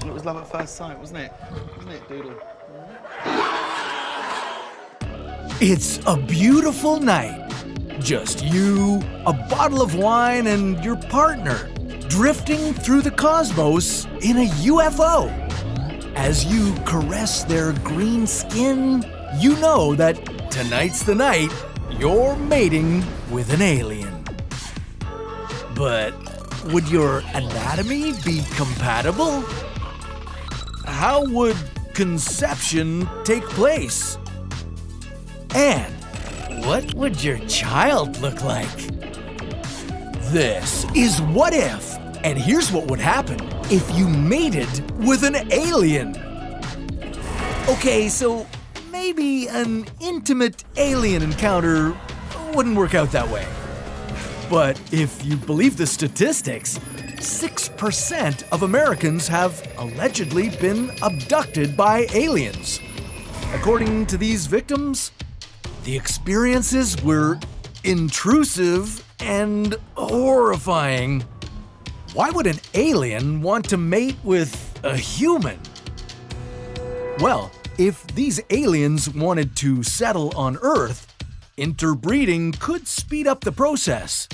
And it was love at first sight, wasn't it? Wasn't it, Doodle? It's a beautiful night. Just you, a bottle of wine, and your partner drifting through the cosmos in a UFO. As you caress their green skin, you know that tonight's the night you're mating with an alien. But would your anatomy be compatible? How would conception take place? And what would your child look like? This is What If, and here's what would happen if you mated with an alien. Okay, so maybe an intimate alien encounter wouldn't work out that way. But if you believe the statistics, 6% of Americans have allegedly been abducted by aliens. According to these victims, the experiences were intrusive and horrifying. Why would an alien want to mate with a human? Well, if these aliens wanted to settle on Earth, interbreeding could speed up the process.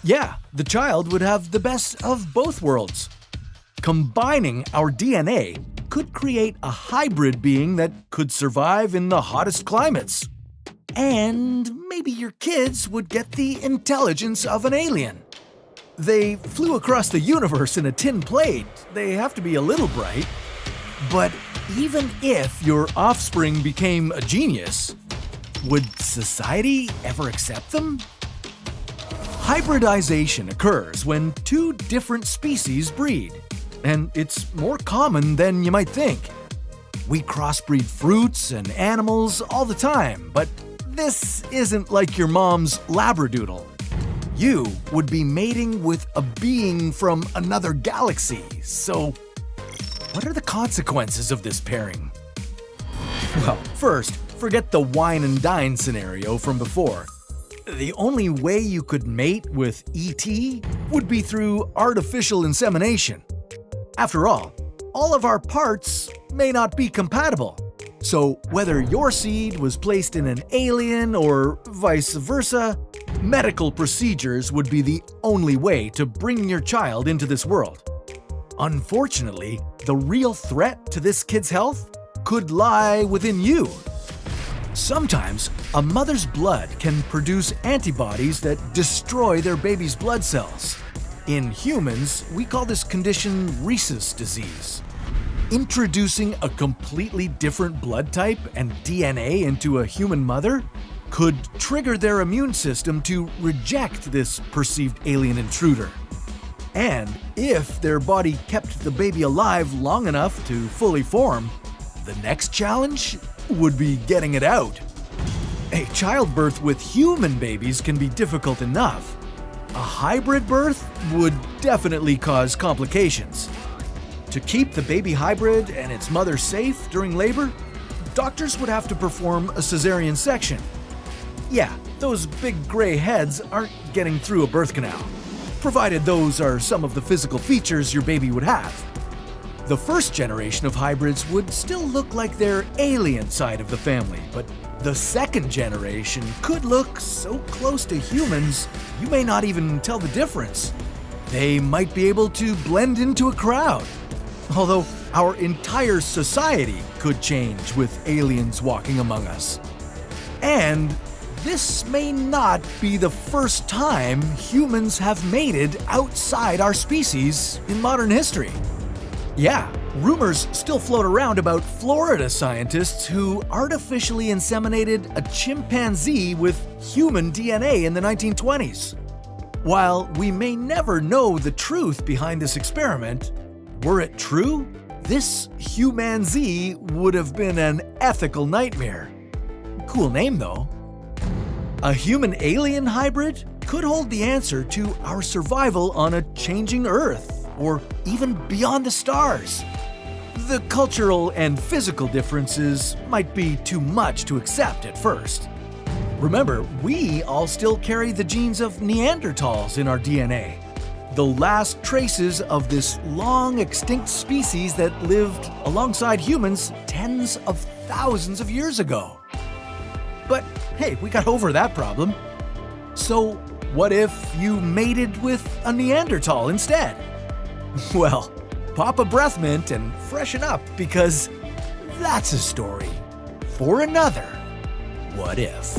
Yeah, the child would have the best of both worlds. Combining our DNA could create a hybrid being that could survive in the hottest climates. And maybe your kids would get the intelligence of an alien. They flew across the universe in a tin plate. They have to be a little bright. But even if your offspring became a genius, would society ever accept them? Hybridization occurs when two different species breed, and it's more common than you might think. We crossbreed fruits and animals all the time, but this isn't like your mom's Labradoodle. You would be mating with a being from another galaxy, so what are the consequences of this pairing? Well, first, forget the wine and dine scenario from before. The only way you could mate with ET would be through artificial insemination. After all of our parts may not be compatible. So whether your seed was placed in an alien or vice versa, medical procedures would be the only way to bring your child into this world. Unfortunately, the real threat to this kid's health could lie within you. Sometimes, a mother's blood can produce antibodies that destroy their baby's blood cells. In humans, we call this condition rhesus disease. Introducing a completely different blood type and DNA into a human mother could trigger their immune system to reject this perceived alien intruder. And if their body kept the baby alive long enough to fully form, the next challenge would be getting it out. A childbirth with human babies can be difficult enough. A hybrid birth would definitely cause complications. To keep the baby hybrid and its mother safe during labor, doctors would have to perform a cesarean section. Yeah, those big gray heads aren't getting through a birth canal, provided those are some of the physical features your baby would have. The first generation of hybrids would still look like their alien side of the family, but the second generation could look so close to humans you may not even tell the difference. They might be able to blend into a crowd. Although our entire society could change with aliens walking among us. And this may not be the first time humans have mated outside our species in modern history. Yeah, rumors still float around about Florida scientists who artificially inseminated a chimpanzee with human DNA in the 1920s. While we may never know the truth behind this experiment, were it true, this humanzee would have been an ethical nightmare. Cool name though. A human-alien hybrid could hold the answer to our survival on a changing Earth, or even beyond the stars. The cultural and physical differences might be too much to accept at first. Remember, we all still carry the genes of Neanderthals in our DNA. the last traces of this long extinct species that lived alongside humans tens of thousands of years ago. But hey, we got over that problem. So what if you mated with a Neanderthal instead? Well, pop a breath mint and freshen up, because that's a story for another What If.